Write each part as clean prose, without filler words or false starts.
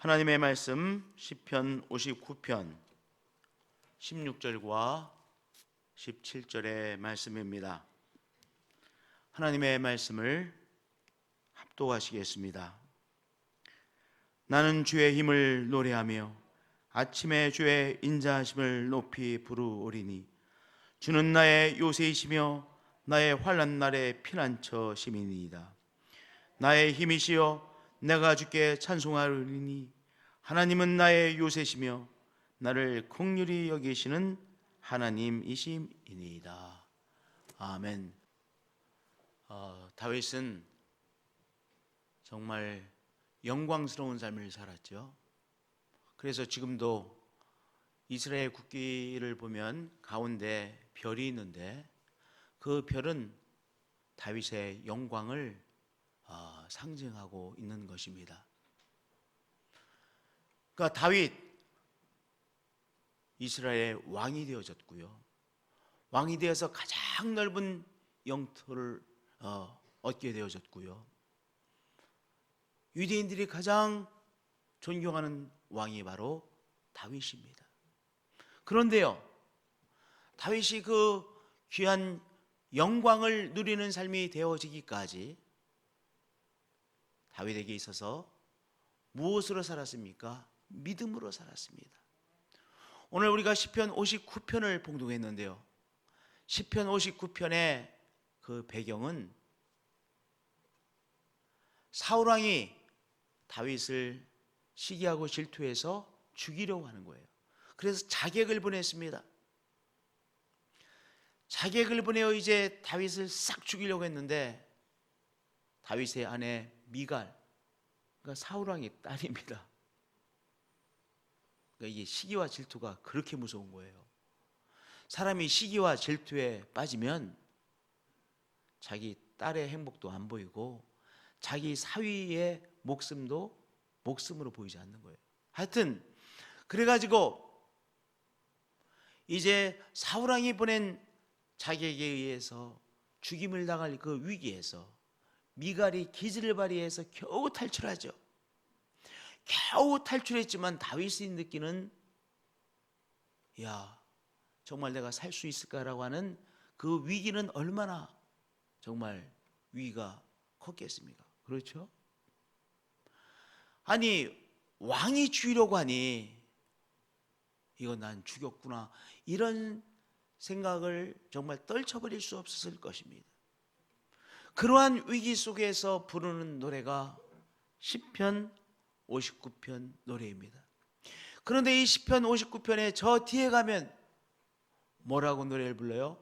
하나님의 말씀 시편 59편 16절과 17절의 말씀입니다. 하나님의 말씀을 합독하시겠습니다. 나는 주의 힘을 노래하며 아침에 주의 인자하심을 높이 부르오리니 주는 나의 요새이시며 나의 환난 날의 피난처 심이니이다. 나의 힘이시여 내가 주께 찬송하리니 하나님은 나의 요새시며 나를 긍휼히 여기시는 하나님이심이니이다. 아멘. 다윗은 정말 영광스러운 삶을 살았죠. 그래서 지금도 이스라엘 국기를 보면 가운데 별이 있는데 그 별은 다윗의 영광을 상징하고 있는 것입니다. 그러니까 다윗 이스라엘의 왕이 되어졌고요. 왕이 되어서 가장 넓은 영토를 얻게 되어졌고요. 유대인들이 가장 존경하는 왕이 바로 다윗입니다. 그런데요, 다윗이 그 귀한 영광을 누리는 삶이 되어지기까지 다윗에게 있어서 무엇으로 살았습니까? 믿음으로 살았습니다. 오늘 우리가 시편 59편을 봉독했는데요, 시편 59편의 그 배경은 사울왕이 다윗을 시기하고 질투해서 죽이려고 하는 거예요. 그래서 자객을 보냈습니다. 자객을 보내어 이제 다윗을 싹 죽이려고 했는데 다윗의 아내 미갈, 그러니까 사울왕의 딸입니다. 그러니까 이게 시기와 질투가 그렇게 무서운 거예요. 사람이 시기와 질투에 빠지면 자기 딸의 행복도 안 보이고 자기 사위의 목숨도 목숨으로 보이지 않는 거예요. 하여튼 그래가지고 이제 사울왕이 보낸 자객에 의해서 죽임을 당할 그 위기에서 미갈이 기지를 발휘해서 겨우 탈출하죠. 겨우 탈출했지만 다윗이 느끼는, 야, 정말 내가 살 수 있을까라고 하는 그 위기는 얼마나 정말 위기가 컸겠습니까? 그렇죠? 아니, 왕이 죽이려고 하니 이거 난 죽였구나, 이런 생각을 정말 떨쳐버릴 수 없었을 것입니다. 그러한 위기 속에서 부르는 노래가 시편 59편 노래입니다. 그런데 이 시편 59편에 저 뒤에 가면 뭐라고 노래를 불러요?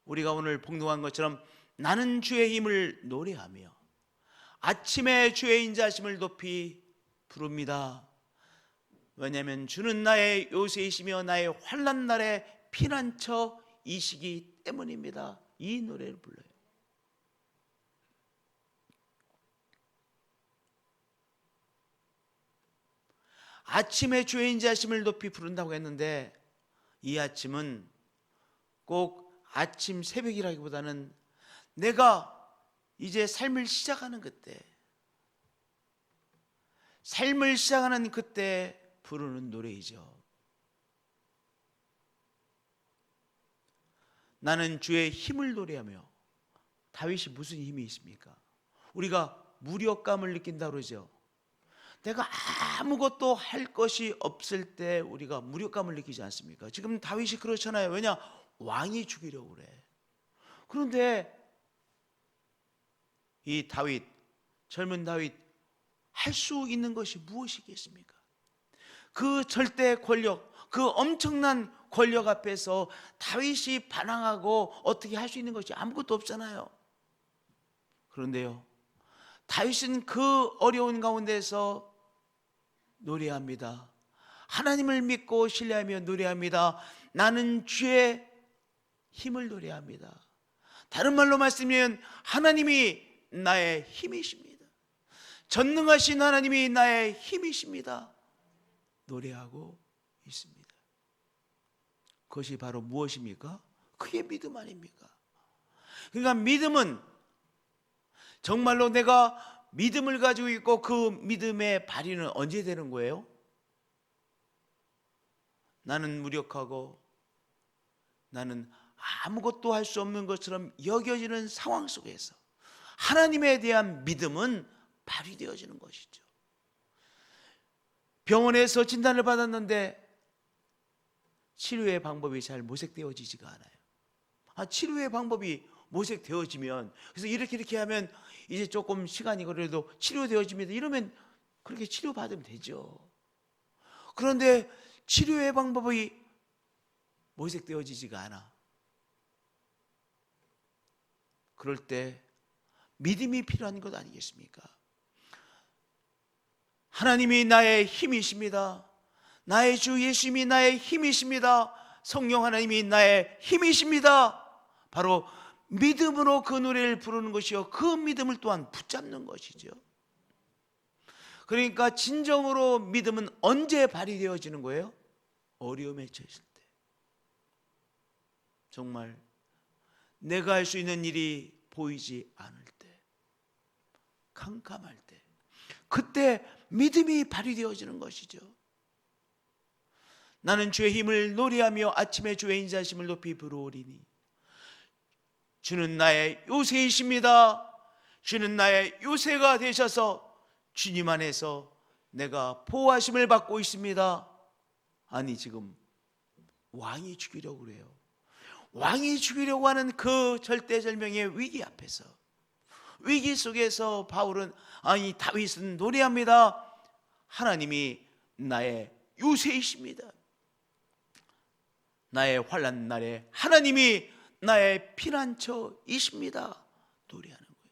우리가 오늘 봉독한 것처럼 나는 주의 힘을 노래하며 아침에 주의 인자하심을 높이 부릅니다. 왜냐하면 주는 나의 요새이시며 나의 환난 날의 피난처이시기 때문입니다. 이 노래를 불러요. 아침에 주의 인자하심을 높이 부른다고 했는데 이 아침은 꼭 아침 새벽이라기보다는 내가 이제 삶을 시작하는 그때, 삶을 시작하는 그때 부르는 노래이죠. 나는 주의 힘을 노래하며. 다윗이 무슨 힘이 있습니까? 우리가 무력감을 느낀다고 그러죠. 내가 아무것도 할 것이 없을 때 우리가 무력감을 느끼지 않습니까? 지금 다윗이 그렇잖아요. 왜냐? 왕이 죽이려고 그래. 그런데 이 다윗, 젊은 다윗, 할 수 있는 것이 무엇이겠습니까? 그 절대 권력, 그 엄청난 권력 앞에서 다윗이 반항하고 어떻게 할 수 있는 것이 아무것도 없잖아요. 그런데요, 다윗은 그 어려운 가운데서 노래합니다. 하나님을 믿고 신뢰하며 노래합니다. 나는 주의 힘을 노래합니다. 다른 말로 말씀드리면 하나님이 나의 힘이십니다. 전능하신 하나님이 나의 힘이십니다. 노래하고 있습니다. 그것이 바로 무엇입니까? 그게 믿음 아닙니까? 그러니까 믿음은 정말로 내가 믿음을 가지고 있고 그 믿음의 발휘는 언제 되는 거예요? 나는 무력하고 나는 아무것도 할 수 없는 것처럼 여겨지는 상황 속에서 하나님에 대한 믿음은 발휘되어지는 것이죠. 병원에서 진단을 받았는데 치료의 방법이 잘 모색되어지지가 않아요. 치료의 방법이 모색되어지면, 그래서 이렇게 하면 이제 조금 시간이 그래도 치료되어집니다, 이러면 그렇게 치료받으면 되죠. 그런데 치료의 방법이 모색되어지지가 않아. 그럴 때 믿음이 필요한 것 아니겠습니까? 하나님이 나의 힘이십니다. 나의 주 예수님이 나의 힘이십니다. 성령 하나님이 나의 힘이십니다. 바로 믿음으로 그 노래를 부르는 것이요, 그 믿음을 또한 붙잡는 것이죠. 그러니까 진정으로 믿음은 언제 발휘되어지는 거예요? 어려움에 처했을 때, 정말 내가 할 수 있는 일이 보이지 않을 때, 캄캄할 때, 그때 믿음이 발휘되어지는 것이죠. 나는 주의 힘을 노래하며 아침에 주의 인자심을 높이 부르오리니 주는 나의 요새이십니다. 주는 나의 요새가 되셔서 주님 안에서 내가 보호하심을 받고 있습니다. 아니, 지금 왕이 죽이려고 그래요. 왕이 죽이려고 하는 그 절대절명의 위기 앞에서, 위기 속에서 바울은, 아니 다윗은 노래합니다. 하나님이 나의 요새이십니다. 나의 환난 날에 하나님이 나의 피난처이십니다. 노래하는 거예요.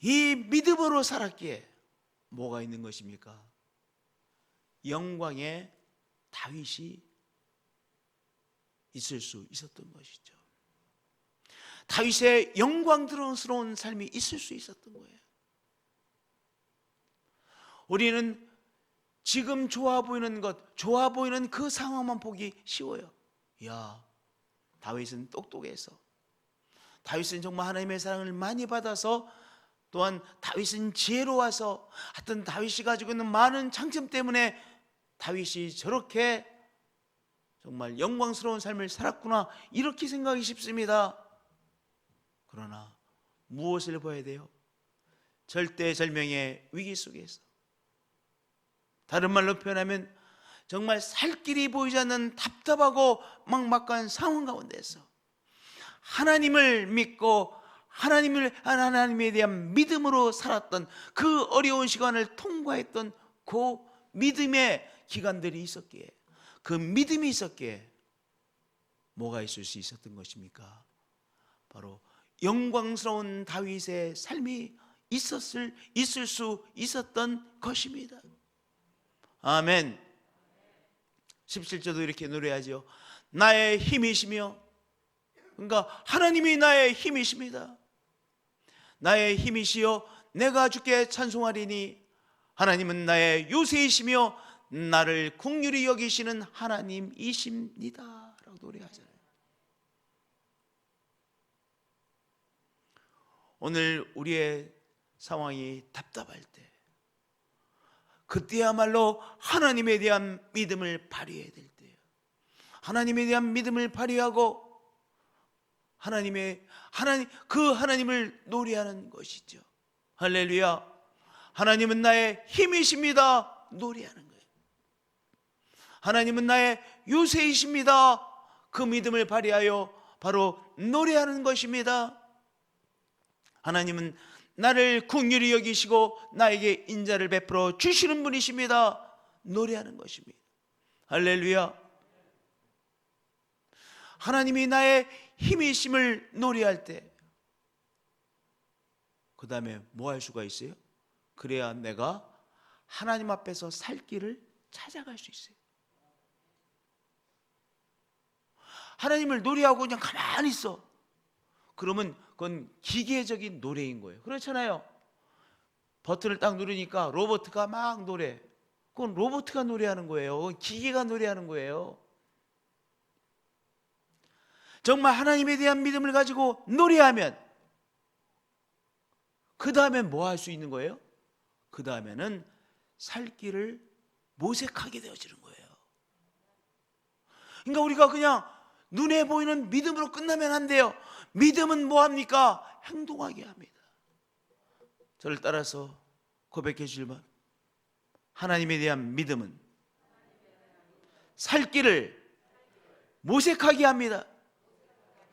이 믿음으로 살았기에 뭐가 있는 것입니까? 영광의 다윗이 있을 수 있었던 것이죠. 다윗의 영광스러운 삶이 있을 수 있었던 거예요. 우리는 지금 좋아 보이는 것, 좋아 보이는 그 상황만 보기 쉬워요. 야, 다윗은 똑똑해서, 다윗은 정말 하나님의 사랑을 많이 받아서, 또한 다윗은 지혜로워서, 하여튼 다윗이 가지고 있는 많은 장점 때문에 다윗이 저렇게 정말 영광스러운 삶을 살았구나, 이렇게 생각이 쉽습니다. 그러나 무엇을 봐야 돼요? 절대절명의 위기 속에서, 다른 말로 표현하면 정말 살 길이 보이지 않는 답답하고 막막한 상황 가운데서 하나님을 믿고 하나님에 대한 믿음으로 살았던 그 어려운 시간을 통과했던 그 믿음의 기간들이 있었기에, 그 믿음이 있었기에 뭐가 있을 수 있었던 것입니까? 바로 영광스러운 다윗의 삶이 있을 수 있었던 것입니다. 아멘. 17절도 이렇게 노래하죠. 나의 힘이시며, 그러니까 하나님이 나의 힘이십니다. 나의 힘이시여 내가 주께 찬송하리니 하나님은 나의 요새이시며 나를 긍휼히 여기시는 하나님이십니다 라고 노래하잖아요. 오늘 우리의 상황이 답답할 때, 그때야말로 하나님에 대한 믿음을 발휘해야 될 때예요. 하나님에 대한 믿음을 발휘하고 그 하나님을 노래하는 것이죠. 할렐루야. 하나님은 나의 힘이십니다. 노래하는 거예요. 하나님은 나의 요새이십니다. 그 믿음을 발휘하여 바로 노래하는 것입니다. 하나님은 나를 긍휼히 여기시고 나에게 인자를 베풀어 주시는 분이십니다. 노래하는 것입니다. 할렐루야. 하나님이 나의 힘이심을 노래할 때, 그 다음에 뭐 할 수가 있어요? 그래야 내가 하나님 앞에서 살 길을 찾아갈 수 있어요. 하나님을 노래하고 그냥 가만히 있어, 그러면 그건 기계적인 노래인 거예요. 그렇잖아요. 버튼을 딱 누르니까 로봇가 막 노래, 그건 로봇가 노래하는 거예요. 그건 기계가 노래하는 거예요. 정말 하나님에 대한 믿음을 가지고 노래하면 그 다음엔 뭐 할 수 있는 거예요? 그 다음에는 살 길을 모색하게 되어지는 거예요. 그러니까 우리가 그냥 눈에 보이는 믿음으로 끝나면 안 돼요. 믿음은 뭐 합니까? 행동하게 합니다. 저를 따라서 고백해 주시면, 하나님에 대한 믿음은 살 길을 모색하게 합니다.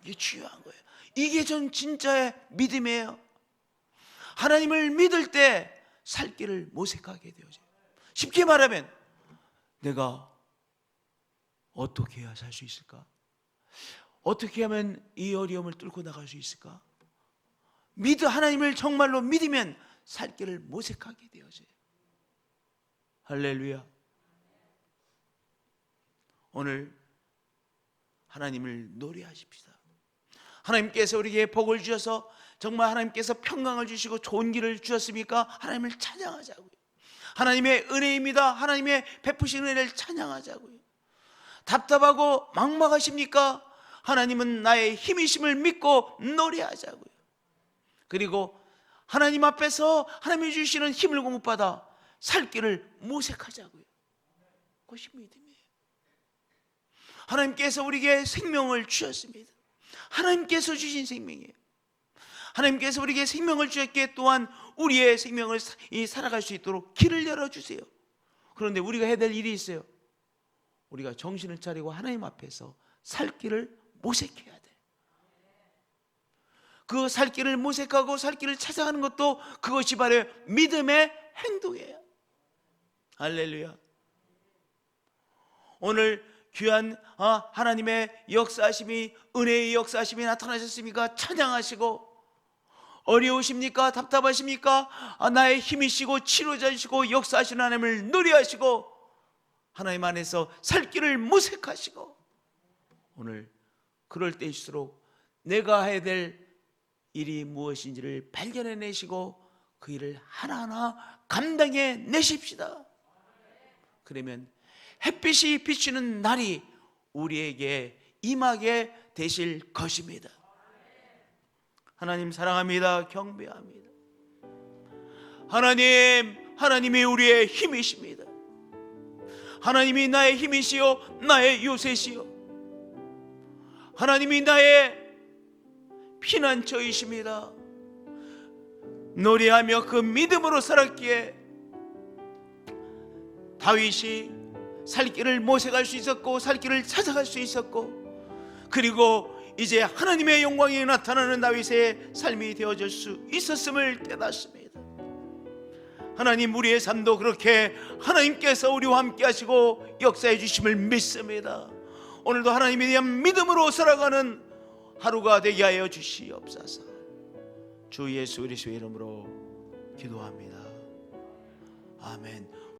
이게 중요한 거예요. 이게 전 진짜의 믿음이에요. 하나님을 믿을 때 살 길을 모색하게 되어져요. 쉽게 말하면 내가 어떻게 해야 살 수 있을까? 어떻게 하면 이 어려움을 뚫고 나갈 수 있을까? 하나님을 정말로 믿으면 살 길을 모색하게 되어져요. 할렐루야. 오늘 하나님을 노래하십시다. 하나님께서 우리에게 복을 주셔서 정말 하나님께서 평강을 주시고 좋은 길을 주셨습니까? 하나님을 찬양하자고요. 하나님의 은혜입니다. 하나님의 베푸신 은혜를 찬양하자고요. 답답하고 막막하십니까? 하나님은 나의 힘이심을 믿고 노래하자고요. 그리고 하나님 앞에서 하나님이 주시는 힘을 공급받아 살 길을 모색하자고요. 그것이 믿음이에요. 하나님께서 우리에게 생명을 주셨습니다. 하나님께서 주신 생명이에요. 하나님께서 우리에게 생명을 주셨기에 또한 우리의 생명을 살아갈 수 있도록 길을 열어주세요. 그런데 우리가 해야 될 일이 있어요. 우리가 정신을 차리고 하나님 앞에서 살 길을 모색해야 돼. 그 살 길을 모색하고 살 길을 찾아가는 것도 그것이 바로 믿음의 행동이에요. 할렐루야. 오늘 귀한 하나님의 역사하심이, 은혜의 역사하심이 나타나셨습니까? 찬양하시고, 어려우십니까? 답답하십니까? 나의 힘이시고 치료자이시고 역사하시는 하나님을 노래하시고 하나님 안에서 살 길을 모색하시고, 오늘 그럴 때일수록 내가 해야 될 일이 무엇인지를 발견해내시고 그 일을 하나하나 감당해 내십시다. 그러면 햇빛이 비추는 날이 우리에게 임하게 되실 것입니다. 하나님 사랑합니다. 경배합니다. 하나님이 우리의 힘이십니다. 하나님이 나의 힘이시요 나의 요새시요 하나님이 나의 피난처이십니다. 노래하며 그 믿음으로 살았기에 다윗이 살 길을 모색할 수 있었고 살 길을 찾아갈 수 있었고, 그리고 이제 하나님의 영광이 나타나는 다윗의 삶이 되어질 수 있었음을 깨닫습니다. 하나님, 우리의 삶도 그렇게 하나님께서 우리와 함께 하시고 역사해 주심을 믿습니다. 오늘도 하나님에 대한 믿음으로 살아가는 하루가 되게 하여 주시옵소서. 주 예수 그리스도의 이름으로 기도합니다. 아멘.